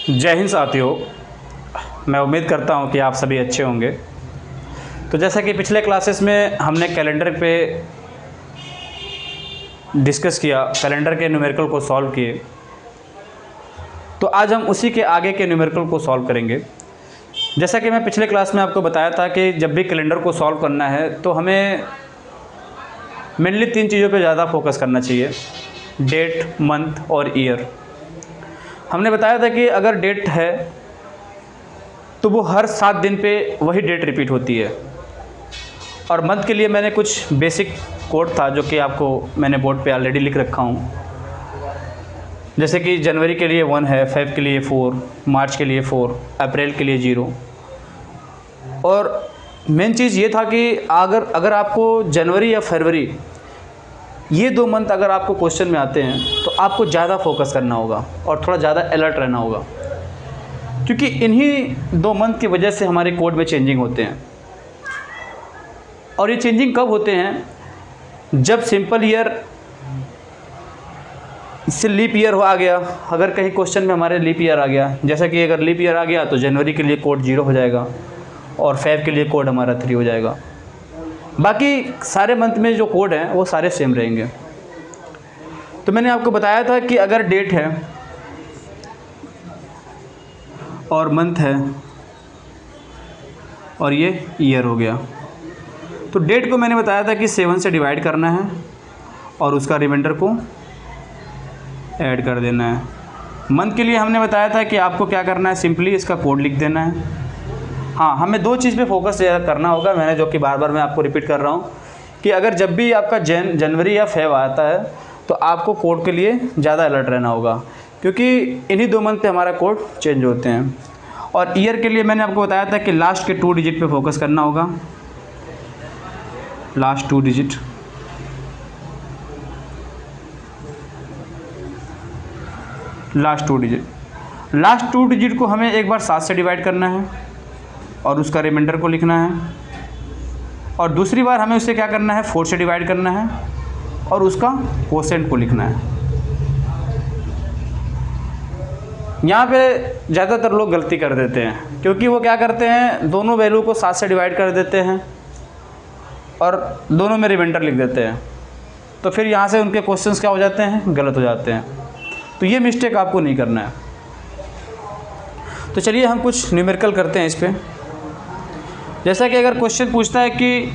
जय हिंद साथियों, मैं उम्मीद करता हूं कि आप सभी अच्छे होंगे। तो जैसा कि पिछले क्लासेस में हमने कैलेंडर पे डिस्कस किया, कैलेंडर के न्यूमेरिकल को सॉल्व किए, तो आज हम उसी के आगे के न्यूमेरिकल को सॉल्व करेंगे। जैसा कि मैं पिछले क्लास में आपको बताया था कि जब भी कैलेंडर को सॉल्व करना है तो हमें मेनली 3 चीज़ों पे ज़्यादा फोकस करना चाहिए: डेट, मंथ और ईयर। हमने बताया था कि अगर डेट है तो वो हर 7 दिन पे वही डेट रिपीट होती है। और मंथ के लिए मैंने कुछ बेसिक कोड था जो कि आपको मैंने बोर्ड पे ऑलरेडी लिख रखा हूँ। जैसे कि जनवरी के लिए 1 है, फेब के लिए 4, मार्च के लिए 4, अप्रैल के लिए 0। और मेन चीज़ ये था कि अगर आपको जनवरी या फरवरी ये 2 मंथ अगर आपको क्वेश्चन में आते हैं तो आपको ज़्यादा फोकस करना होगा और थोड़ा ज़्यादा अलर्ट रहना होगा, क्योंकि इन्हीं 2 मंथ की वजह से हमारे कोड में चेंजिंग होते हैं। और ये चेंजिंग कब होते हैं? जब सिंपल ईयर से लीप ईयर आ गया। अगर कहीं क्वेश्चन में हमारे लीप ईयर आ गया, जैसा कि अगर लीप ईयर आ गया तो जनवरी के लिए कोड 0 हो जाएगा और फेब के लिए कोड हमारा 3 हो जाएगा। बाकी सारे मंथ में जो कोड हैं वो सारे सेम रहेंगे। तो मैंने आपको बताया था कि अगर डेट है और मंथ है और ये ईयर हो गया, तो डेट को मैंने बताया था कि 7 से डिवाइड करना है और उसका रिमाइंडर को ऐड कर देना है। मंथ के लिए हमने बताया था कि आपको क्या करना है, सिंपली इसका कोड लिख देना है। हाँ, हमें 2 चीज़ पे फोकस ज़्यादा करना होगा, मैंने जो कि बार बार मैं आपको रिपीट कर रहा हूँ कि अगर जब भी आपका जनवरी या फेब आता है तो आपको कोड के लिए ज़्यादा अलर्ट रहना होगा, क्योंकि इन्हीं 2 मंथ पे हमारा कोड चेंज होते हैं। और ईयर के लिए मैंने आपको बताया था कि लास्ट के 2 डिजिट पे फोकस करना होगा, लास्ट 2 डिजिट। लास्ट 2 डिजिट को हमें एक बार 7 से डिवाइड करना है और उसका रिमाइंडर को लिखना है, और दूसरी बार हमें उसे क्या करना है, 4 से डिवाइड करना है और उसका कोसेंट को लिखना है। यहाँ पे ज़्यादातर लोग गलती कर देते हैं, क्योंकि वो क्या करते हैं, दोनों वैल्यू को 7 से डिवाइड कर देते हैं और दोनों में रिमाइंडर लिख देते हैं। तो फिर यहाँ से उनके क्वेश्चंस क्या हो जाते हैं, गलत हो जाते हैं। तो ये मिस्टेक आपको नहीं करना है। तो चलिए हम कुछ न्यूमेरिकल करते हैं इस पर। जैसा कि अगर क्वेश्चन पूछता है कि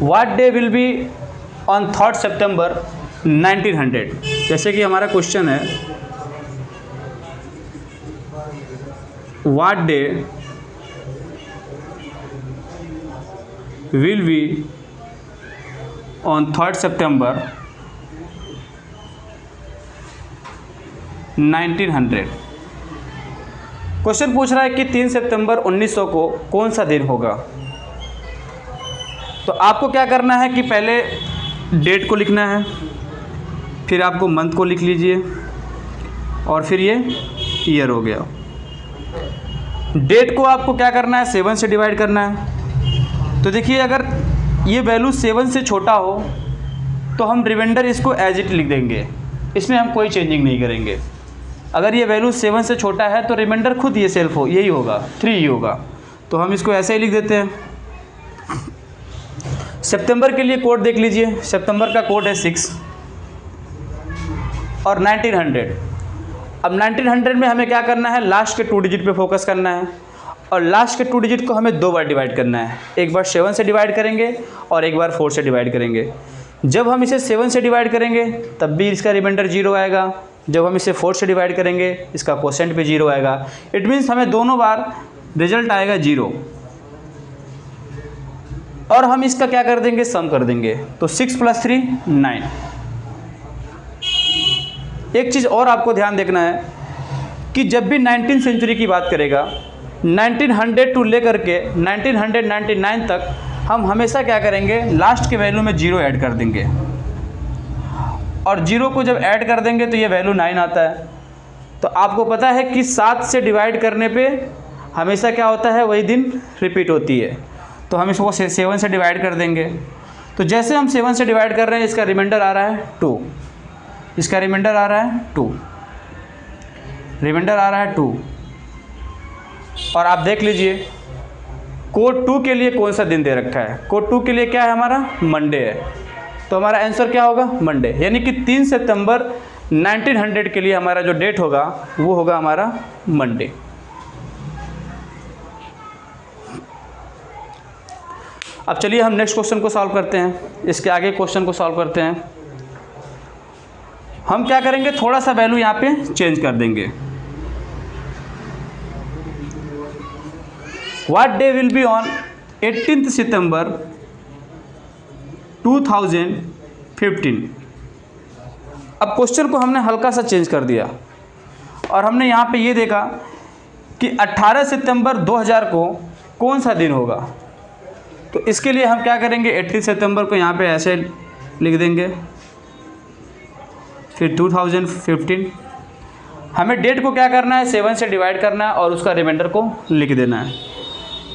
what day will be on 3rd सितंबर 1900, जैसे कि हमारा क्वेश्चन है what day will be on 3rd September 1900। Question पूछ रहा है कि 3 सितंबर 1900 को कौन सा दिन होगा। तो आपको क्या करना है कि पहले डेट को लिखना है, फिर आपको मंथ को लिख लीजिए और फिर ये ईयर हो गया। डेट को आपको क्या करना है, 7 से डिवाइड करना है। तो देखिए, अगर ये वैल्यू 7 से छोटा हो तो हम रिमाइंडर इसको एज इट लिख देंगे, इसमें हम कोई चेंजिंग नहीं करेंगे। अगर ये वैल्यू 7 से छोटा है तो रिमाइंडर खुद ये सेल्फ हो यही होगा, 3 ही होगा। तो हम इसको ऐसे ही लिख देते हैं। सितंबर के लिए कोड देख लीजिए, सितंबर का कोड है 6 और 1900। अब 1900 में हमें क्या करना है, लास्ट के 2 डिजिट पे फोकस करना है और लास्ट के 2 डिजिट को हमें 2 बार डिवाइड करना है। एक बार 7 से डिवाइड करेंगे और एक बार 4 से डिवाइड करेंगे। जब हम इसे 7 से डिवाइड करेंगे तब भी इसका रिमाइंडर 0 आएगा, जब हम इसे 4 से डिवाइड करेंगे इसका कोसेंट भी 0 आएगा। इट मीन्स हमें दोनों बार रिजल्ट आएगा 0। और हम इसका क्या कर देंगे, सम कर देंगे। तो 6 + 3 9। एक चीज़ और आपको ध्यान देखना है कि जब भी 19th सेंचुरी की बात करेगा, 1900 टू लेकर के 1999 तक हम हमेशा क्या करेंगे, लास्ट के वैल्यू में 0 ऐड कर देंगे और 0 को जब ऐड कर देंगे तो ये वैल्यू 9 आता है। तो आपको पता है कि 7 से डिवाइड करने पे हमेशा क्या होता है, वही दिन रिपीट होती है। तो हम इसको 7 से डिवाइड कर देंगे। तो जैसे हम 7 से डिवाइड कर रहे हैं, इसका रिमाइंडर आ रहा है 2, इसका रिमाइंडर आ रहा है 2। रिमाइंडर आ रहा है 2। और आप देख लीजिए कोड 2 के लिए कौन सा दिन दे रखा है। कोड 2 के लिए क्या है हमारा, मंडे है। तो हमारा आंसर क्या होगा, मंडे। यानी कि 3 सितंबर 1900 के लिए हमारा जो डेट होगा वो होगा हमारा मंडे। अब चलिए हम नेक्स्ट क्वेश्चन को सॉल्व करते हैं। इसके आगे क्वेश्चन को सॉल्व करते हैं। हम क्या करेंगे, थोड़ा सा वैल्यू यहाँ पे चेंज कर देंगे। What day will be on 18th September 2015। अब क्वेश्चन को हमने हल्का सा चेंज कर दिया और हमने यहाँ पे ये देखा कि 18 सितंबर 2000 को कौन सा दिन होगा। तो इसके लिए हम क्या करेंगे, 18 सितंबर को यहाँ पे ऐसे लिख देंगे, फिर 2015। हमें डेट को क्या करना है, 7 से डिवाइड करना है और उसका रिमाइंडर को लिख देना है।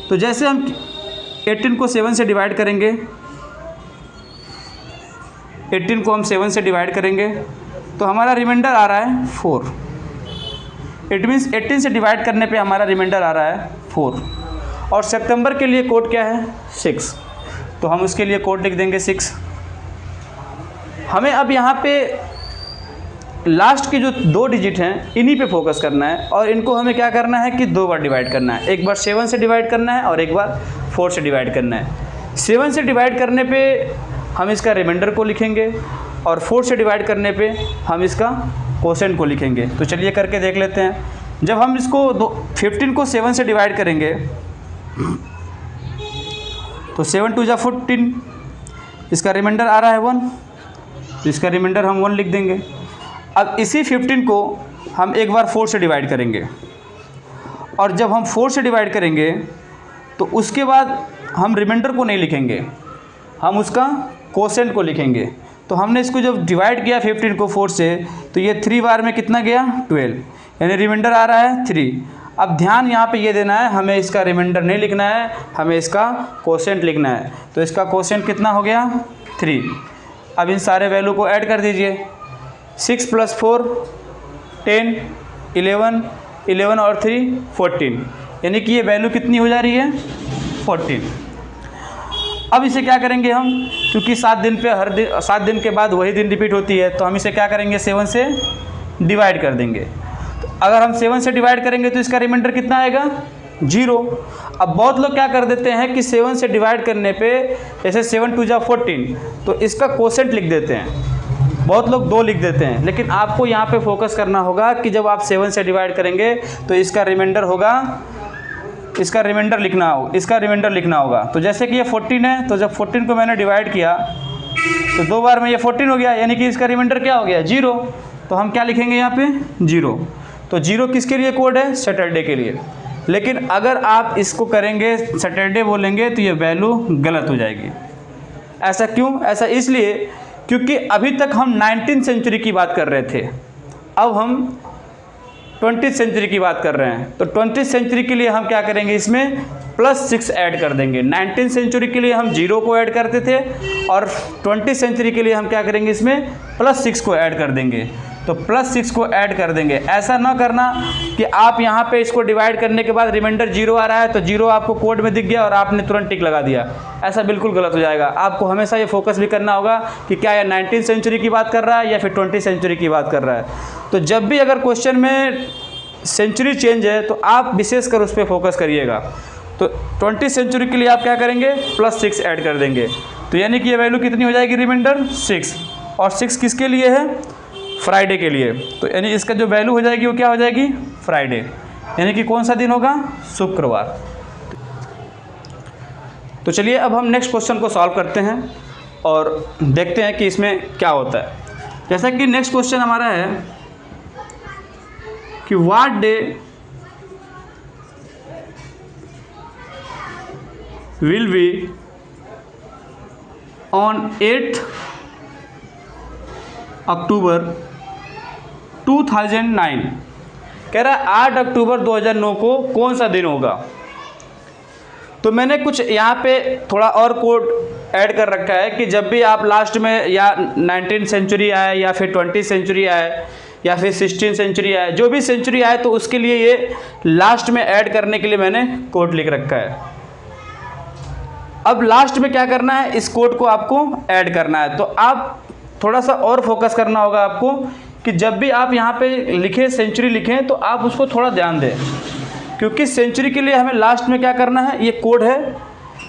तो जैसे हम 18 को 7 से डिवाइड करेंगे, 18 को हम 7 से डिवाइड करेंगे तो हमारा रिमाइंडर आ रहा है 4। इट मीन्स 18 से डिवाइड करने पे हमारा रिमाइंडर आ रहा है 4। और सितंबर के लिए कोड क्या है, 6। तो हम उसके लिए कोड लिख देंगे 6। हमें अब यहाँ पे लास्ट के जो 2 डिजिट हैं इन्हीं पे फोकस करना है और इनको हमें क्या करना है कि 2 बार डिवाइड करना है। एक बार 7 से डिवाइड करना है और एक बार 4 से डिवाइड करना है। 7 से डिवाइड करने पे हम इसका रिमाइंडर को लिखेंगे और 4 से डिवाइड करने पे हम इसका कोसेंट को लिखेंगे। तो चलिए करके देख लेते हैं। जब हम इसको 15 को 7 से डिवाइड करेंगे तो 7 2 जा 14, इसका रिमाइंडर आ रहा है 1, तो इसका रिमाइंडर हम 1 लिख देंगे। अब इसी 15 को हम एक बार 4 से डिवाइड करेंगे और जब हम 4 से डिवाइड करेंगे तो उसके बाद हम रिमाइंडर को नहीं लिखेंगे, हम उसका कोसेंट को लिखेंगे। तो हमने इसको जब डिवाइड किया 15 को 4 से तो ये 3 बार में कितना गया, 12, यानी रिमाइंडर आ रहा है 3। अब ध्यान यहाँ पे ये देना है, हमें इसका रिमाइंडर नहीं लिखना है, हमें इसका कोसेंट लिखना है। तो इसका कोसेंट कितना हो गया, 3। अब इन सारे वैल्यू को ऐड कर दीजिए। 6 + 4 10, 11, 11 और 3 14, यानी कि ये वैल्यू कितनी हो जा रही है, 14। अब इसे क्या करेंगे हम, क्योंकि 7 दिन पे 7 दिन के बाद वही दिन रिपीट होती है, तो हम इसे क्या करेंगे, 7 से डिवाइड कर देंगे। तो अगर हम 7 से डिवाइड करेंगे तो इसका रिमाइंडर कितना आएगा, 0। अब बहुत लोग क्या कर देते हैं कि 7 से डिवाइड करने पे जैसे 7 2 जा 14, तो इसका कोसेंट लिख देते हैं। बहुत लोग 2 लिख देते हैं, लेकिन आपको यहाँ पे फोकस करना होगा कि जब आप 7 से डिवाइड करेंगे तो इसका रिमाइंडर होगा, इसका रिमाइंडर लिखना होगा। तो जैसे कि ये 14 है, तो जब 14 को मैंने डिवाइड किया तो 2 बार में ये 14 हो गया, यानी कि इसका रिमाइंडर क्या हो गया, 0। तो हम क्या लिखेंगे यहाँ पे, 0। तो 0 किसके लिए कोड है, सैटरडे के लिए। लेकिन अगर आप इसको करेंगे, सैटरडे बोलेंगे, तो ये वैल्यू गलत हो जाएगी। ऐसा क्यों, ऐसा इसलिए क्योंकि अभी तक हम 19th सेंचुरी की बात कर रहे थे, अब हम 20th सेंचुरी की बात कर रहे हैं। तो 20th सेंचुरी के लिए हम क्या करेंगे, इसमें +6 ऐड कर देंगे। 19th सेंचुरी के लिए हम 0 को ऐड करते थे और 20th सेंचुरी के लिए हम क्या करेंगे, इसमें +6 को ऐड कर देंगे। तो +6 को ऐड कर देंगे। ऐसा ना करना कि आप यहाँ पे इसको डिवाइड करने के बाद रिमाइंडर 0 आ रहा है तो 0 आपको कोड में दिख गया और आपने तुरंत टिक लगा दिया। ऐसा बिल्कुल गलत हो जाएगा। आपको हमेशा ये फोकस भी करना होगा कि क्या ये 19th सेंचुरी की बात कर रहा है या फिर 20th सेंचुरी की बात कर रहा है। तो जब भी अगर क्वेश्चन में सेंचुरी चेंज है तो आप विशेषकर उस पर फोकस करिएगा। तो 20th सेंचुरी के लिए आप क्या करेंगे, +6 ऐड कर देंगे। तो यानी कि ये वैल्यू कितनी हो जाएगी, रिमाइंडर 6। और 6 किसके लिए है, फ्राइडे के लिए। तो यानी इसका जो वैल्यू हो जाएगी वो क्या हो जाएगी, फ्राइडे। यानी कि कौन सा दिन होगा, शुक्रवार। तो चलिए अब हम नेक्स्ट क्वेश्चन को सॉल्व करते हैं और देखते हैं कि इसमें क्या होता है। जैसा कि नेक्स्ट क्वेश्चन हमारा है कि what day will be on 8 अक्टूबर 2009। कह रहा है 8 अक्टूबर 2009 को कौन सा दिन होगा। तो मैंने कुछ यहाँ पे थोड़ा और कोड ऐड कर रखा है कि जब भी आप लास्ट में या 19th सेंचुरी आए या फिर 20th सेंचुरी आए या फिर 16th सेंचुरी आए, जो भी सेंचुरी आए तो उसके लिए ये लास्ट में ऐड करने के लिए मैंने कोड लिख रखा है। अब लास्ट में क्या करना है, इस कोड को आपको ऐड करना है। तो आप थोड़ा सा और फोकस करना होगा आपको कि जब भी आप यहाँ पे लिखें सेंचुरी लिखें तो आप उसको थोड़ा ध्यान दें, क्योंकि सेंचुरी के लिए हमें लास्ट में क्या करना है, ये कोड है।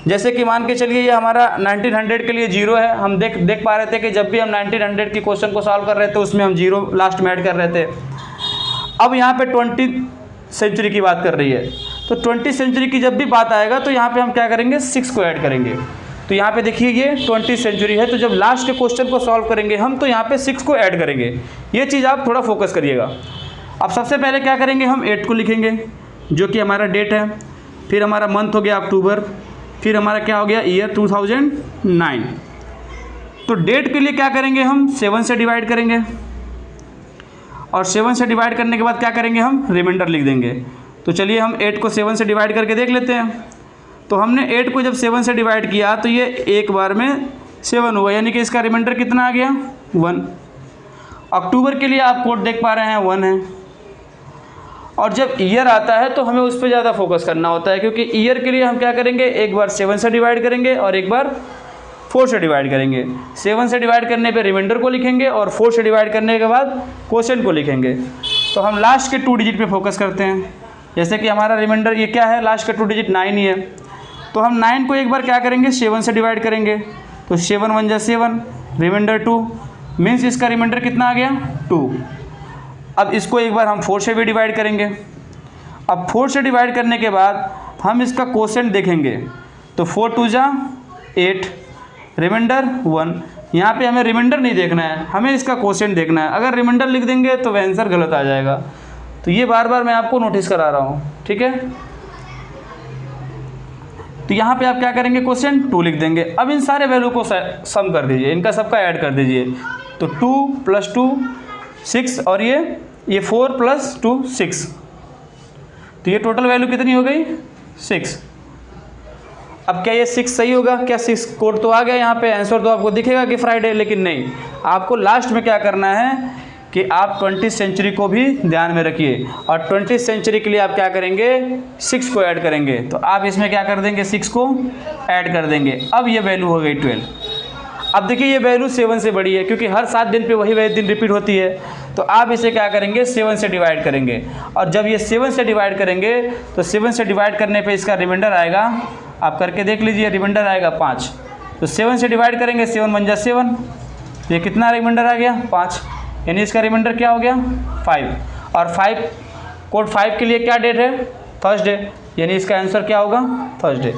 जैसे कि मान के चलिए ये हमारा 1900 के लिए 0 है। हम देख पा रहे थे कि जब भी हम 1900 की क्वेश्चन को सॉल्व कर रहे थे उसमें हम 0 लास्ट में ऐड कर रहे थे। अब यहाँ पे 20th सेंचुरी की बात कर रही है, तो 20th सेंचुरी की जब भी बात आएगा तो यहाँ पे हम क्या करेंगे, 6 को ऐड करेंगे। तो यहाँ पे देखिए ये 20th सेंचुरी है, तो जब लास्ट के क्वेश्चन को सॉल्व करेंगे हम तो यहाँ पे 6 को ऐड करेंगे। ये चीज़ आप थोड़ा फोकस करिएगा। अब सबसे पहले क्या करेंगे, हम 8 को लिखेंगे जो कि हमारा डेट है, फिर हमारा मंथ हो गया अक्टूबर, फिर हमारा क्या हो गया ईयर 2009। तो डेट के लिए क्या करेंगे, हम 7 से डिवाइड करेंगे और 7 से डिवाइड करने के बाद क्या करेंगे, हम रिमाइंडर लिख देंगे। तो चलिए हम 8 को 7 से डिवाइड करके देख लेते हैं। तो हमने 8 को जब 7 से डिवाइड किया तो ये एक बार में 7 हुआ, यानी कि इसका रिमाइंडर कितना आ गया, 1। अक्टूबर के लिए आप कोड देख पा रहे हैं 1 है। और जब ईयर आता है तो हमें उस पर ज़्यादा फोकस करना होता है, क्योंकि ईयर के लिए हम क्या करेंगे, एक बार 7 से डिवाइड करेंगे और एक बार 4 से डिवाइड करेंगे। 7 से डिवाइड करने पे रिमाइंडर को लिखेंगे और 4 से डिवाइड करने के बाद क्वोशिएंट को लिखेंगे। तो हम लास्ट के 2 डिजिट पे फोकस करते हैं। जैसे कि हमारा रिमाइंडर ये क्या है, लास्ट का 2 डिजिट 9 ही है, तो हम 9 को एक बार क्या करेंगे, 7 से डिवाइड करेंगे। तो 7 1 जा 7, रिमाइंडर 2, मीन्स इसका रिमाइंडर कितना आ गया, 2। अब इसको एक बार हम 4 से भी डिवाइड करेंगे। अब 4 से डिवाइड करने के बाद हम इसका क्वोशिएंट देखेंगे। तो 4 2 जा 8, रिमाइंडर 1। यहाँ पे हमें रिमाइंडर नहीं देखना है, हमें इसका क्वोशिएंट देखना है। अगर रिमाइंडर लिख देंगे तो वह आंसर गलत आ जाएगा। तो ये बार बार मैं आपको नोटिस करा रहा हूँ, ठीक है। तो यहाँ पे आप क्या करेंगे, क्वोशिएंट 2 लिख देंगे। अब इन सारे वैल्यू को सम कर दीजिए, इनका सबका ऐड कर दीजिए। तो 2 + 2 6 और ये 4 + 2 6, तो ये टोटल वैल्यू कितनी हो गई, 6। अब क्या ये 6 सही होगा, क्या 6 कोड तो आ गया यहाँ पे, आंसर तो आपको दिखेगा कि फ्राइडे, लेकिन नहीं। आपको लास्ट में क्या करना है कि आप 20th सेंचुरी को भी ध्यान में रखिए, और 20th सेंचुरी के लिए आप क्या करेंगे, 6 को ऐड करेंगे। तो आप इसमें क्या कर देंगे, 6 को ऐड कर देंगे। अब ये वैल्यू हो गई 12। अब देखिए ये वैल्यू 7 से बड़ी है, क्योंकि हर 7 दिन पे वही दिन रिपीट होती है। तो आप इसे क्या करेंगे, 7 से डिवाइड करेंगे। और जब ये 7 से डिवाइड करेंगे तो 7 से डिवाइड करने पे इसका रिमाइंडर आएगा, आप करके देख लीजिए, रिमाइंडर आएगा 5। तो 7 से डिवाइड करेंगे, 7 1 जा 7, ये कितना रिमाइंडर आ गया, 5, यानी इसका रिमाइंडर क्या हो गया, 5। और 5 कोड 5 के लिए क्या डेट है, थर्सडे, यानी इसका आंसर क्या होगा, थर्सडे।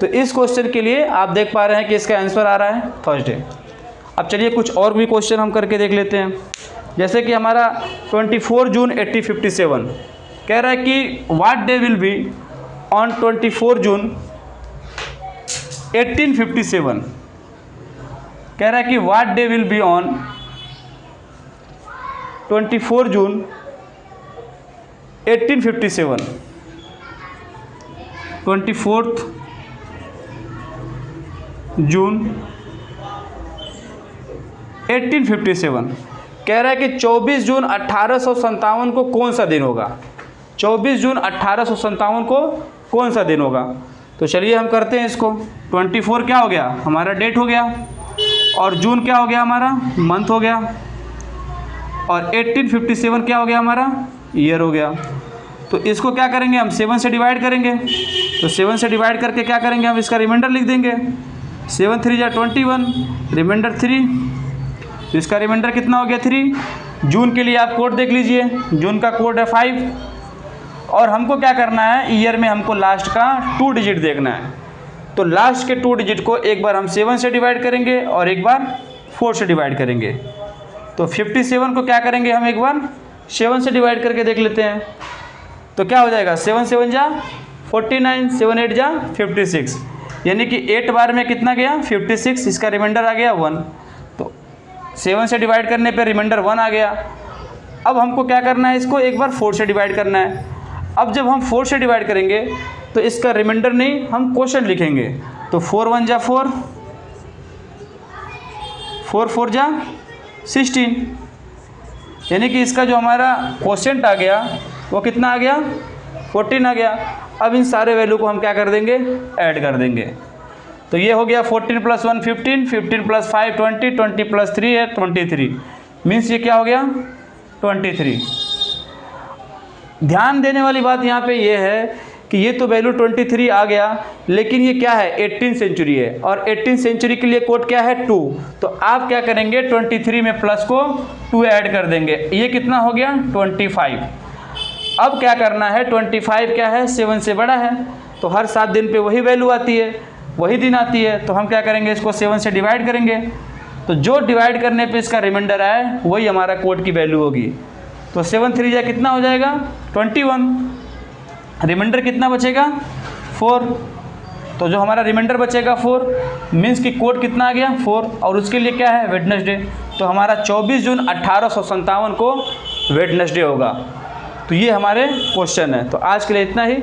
तो इस क्वेश्चन के लिए आप देख पा रहे हैं कि इसका आंसर आ रहा है थर्सडे। अब चलिए कुछ और भी क्वेश्चन हम करके देख लेते हैं। जैसे कि हमारा 24 जून 1857 कह रहा है कि what day will be on 24 जून 1857। कह रहा है कि what day will be on 24 जून 1857, 24 जून 1857। कह रहा है कि 24 जून 1857 को कौन सा दिन होगा, 24 जून 1857 को कौन सा दिन होगा। तो चलिए हम करते हैं इसको। 24 क्या हो गया, हमारा डेट हो गया, और जून क्या हो गया, हमारा मंथ हो गया, और 1857 क्या हो गया, हमारा ईयर हो गया। तो इसको क्या करेंगे, हम 7 से डिवाइड करेंगे। तो 7 से डिवाइड करके क्या करेंगे, हम इसका रिमाइंडर लिख देंगे। 7 3 जा 21, रिमाइंडर 3, तो इसका रिमाइंडर कितना हो गया, 3। जून के लिए आप कोड देख लीजिए, जून का कोड है 5। और हमको क्या करना है, ईयर में हमको लास्ट का 2 डिजिट देखना है। तो लास्ट के 2 डिजिट को एक बार हम 7 से डिवाइड करेंगे और एक बार 4 से डिवाइड करेंगे। तो 57 को क्या करेंगे, हम एक बार 7 से डिवाइड करके देख लेते हैं। तो क्या हो जाएगा, 7 7 जा 49, 7 8 जा 56, यानी कि 8 बार में कितना गया, 56। इसका रिमाइंडर आ गया 1। तो 7 से डिवाइड करने पे रिमाइंडर 1 आ गया। अब हमको क्या करना है, इसको एक बार 4 से डिवाइड करना है। अब जब हम 4 से डिवाइड करेंगे तो इसका रिमाइंडर नहीं, हम क्वोशिएंट लिखेंगे। तो 4 1 जा 4, 4 4 जा 16, यानी कि इसका जो हमारा क्वोशिएंट आ गया वो कितना आ गया, 14 आ गया। अब इन सारे वैल्यू को हम क्या कर देंगे, ऐड कर देंगे। तो ये हो गया 14 + 1 15, 15 + 5 20, 20 + 3 है 23, मीन्स ये क्या हो गया 23। ध्यान देने वाली बात यहाँ पे ये है कि ये तो वैल्यू 23 आ गया, लेकिन ये क्या है 18 सेंचुरी है, और 18 सेंचुरी के लिए कोड क्या है 2। तो आप क्या करेंगे 23 में प्लस को 2 ऐड कर देंगे, ये कितना हो गया 25। अब क्या करना है, 25 क्या है 7 से बड़ा है, तो हर 7 दिन पे वही वैल्यू आती है, वही दिन आती है। तो हम क्या करेंगे, इसको 7 से डिवाइड करेंगे, तो जो डिवाइड करने पे इसका रिमाइंडर आए वही हमारा कोड की वैल्यू होगी। तो 7 3 जा कितना हो जाएगा 21, रिमाइंडर कितना बचेगा 4। तो जो हमारा रिमाइंडर बचेगा 4, मीन्स कि कोड कितना आ गया 4, और उसके लिए क्या है वेडनेसडे। तो हमारा 24 जून 1857 को वेडनेसडे होगा। तो ये हमारे क्वेश्चन है। तो आज के लिए इतना ही।